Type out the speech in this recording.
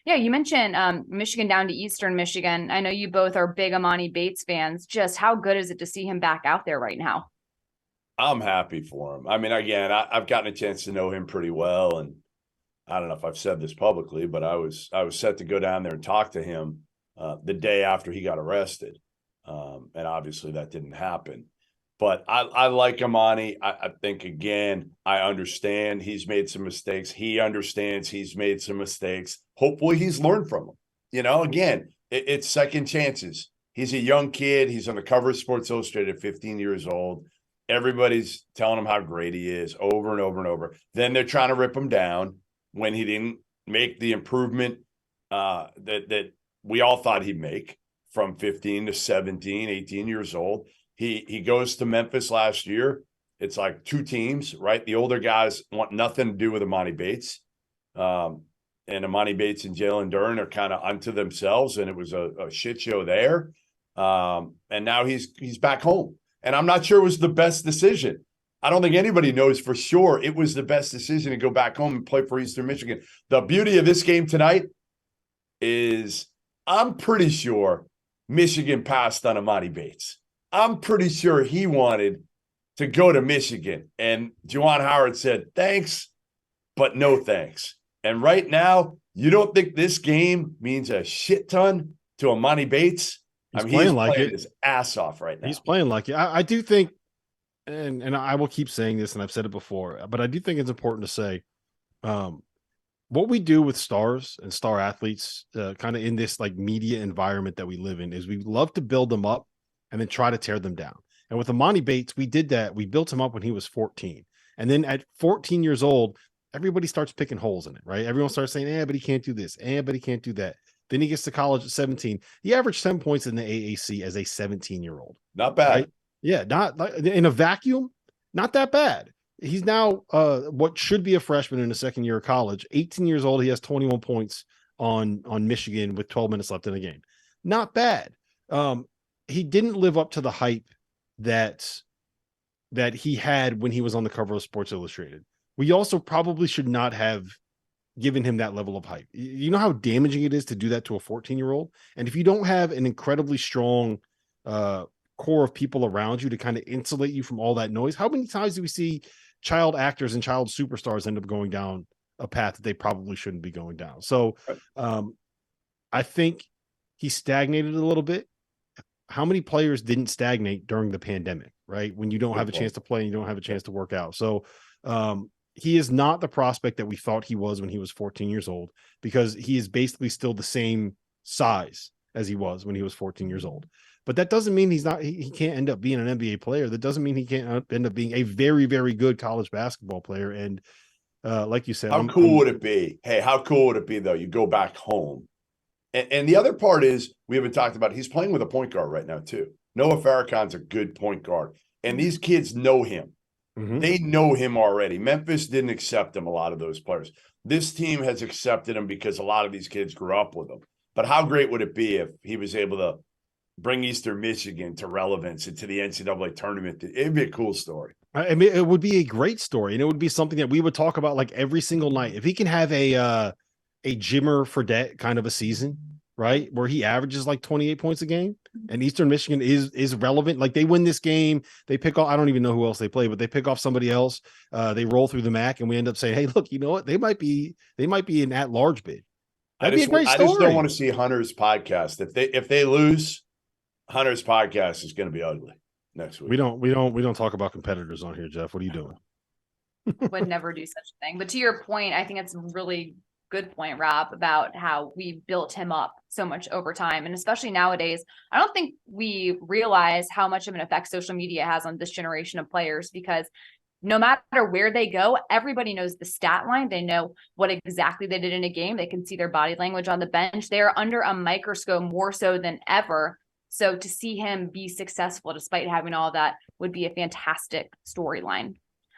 Yeah, you mentioned Michigan down to Eastern Michigan. I know you both are big Emoni Bates fans. Just how good is it to see him back out there right now? I'm happy for him. I mean, again, I've gotten a chance to know him pretty well, and I don't know if I've said this publicly, but I was set to go down there and talk to him the day after he got arrested, and obviously that didn't happen. But I like Amani. I think again, I understand he's made some mistakes. He understands he's made some mistakes. Hopefully, he's learned from them. Again, it's second chances. He's a young kid. He's on the cover of Sports Illustrated at 15 years old. Everybody's telling him how great he is over and over and over. Then they're trying to rip him down when he didn't make the improvement that we all thought he'd make from 15 to 17, 18 years old. He goes to Memphis last year. It's like two teams, right? The older guys want nothing to do with Emoni Bates. And Emoni Bates and Jalen Duren are kind of unto themselves, and it was a shit show there. And now he's back home. And I'm not sure it was the best decision. I don't think anybody knows for sure it was the best decision to go back home and play for Eastern Michigan. The beauty of this game tonight is I'm pretty sure Michigan passed on Emoni Bates. I'm pretty sure he wanted to go to Michigan. And Juwan Howard said, thanks, but no thanks. And right now, you don't think this game means a shit ton to Emoni Bates? He's playing his ass off right now. He's playing like it. I do think, and I will keep saying this, and I've said it before, but I do think it's important to say what we do with stars and star athletes kind of in this like media environment that we live in is we love to build them up and then try to tear them down. And with Emoni Bates, we did that. We built him up when he was 14. And then at 14 years old, everybody starts picking holes in it, right? Everyone starts saying, but he can't do this. But he can't do that. Then he gets to college at 17. He averaged 10 points in the AAC as a 17-year-old. Not bad. Right? Yeah, not like in a vacuum, not that bad. He's now what should be a freshman in the second year of college. 18 years old. He has 21 points on Michigan with 12 minutes left in the game. Not bad. He didn't live up to the hype that he had when he was on the cover of Sports Illustrated. We also probably should not have given him that level of hype. You know how damaging it is to do that to a 14-year-old? And if you don't have an incredibly strong core of people around you to kind of insulate you from all that noise, how many times do we see child actors and child superstars end up going down a path that they probably shouldn't be going down? So I think he stagnated a little bit. How many players didn't stagnate during the pandemic, right? When you don't have a chance to play and you don't have a chance to work out. So he is not the prospect that we thought he was when he was 14 years old, because he is basically still the same size as he was when he was 14 years old. But that doesn't mean he can't end up being an NBA player. That doesn't mean he can't end up being a very, very good college basketball player. And like you said, how cool would it be? Hey, how cool would it be though? You go back home. And the other part is, we haven't talked about, he's playing with a point guard right now too. Noah Farrakhan's a good point guard. And these kids know him. Mm-hmm. They know him already. Memphis didn't accept him, a lot of those players. This team has accepted him because a lot of these kids grew up with him. But how great would it be if he was able to bring Eastern Michigan to relevance and to the NCAA tournament? It'd be a cool story. I mean, it would be a great story, and it would be something that we would talk about like every single night. If he can have a Jimmer Fredette kind of a season, right, where he averages like 28 points a game, and Eastern Michigan is relevant. Like they win this game, they pick off, I don't even know who else they play, but they pick off somebody else. They roll through the MAC, and we end up saying, hey, look, you know what? They might be an at-large bid. That'd be a great story. I just don't want to see Hunter's podcast. If they lose, Hunter's podcast is going to be ugly next week. We don't talk about competitors on here, Jeff. What are you doing? Would never do such a thing. But to your point, I think it's a really good point, Rob, about how we built him up so much over time. And especially nowadays, I don't think we realize how much of an effect social media has on this generation of players, because no matter where they go, everybody knows the stat line. They know what exactly they did in a game. They can see their body language on the bench. They are under a microscope more so than ever. So to see him be successful despite having all that would be a fantastic storyline.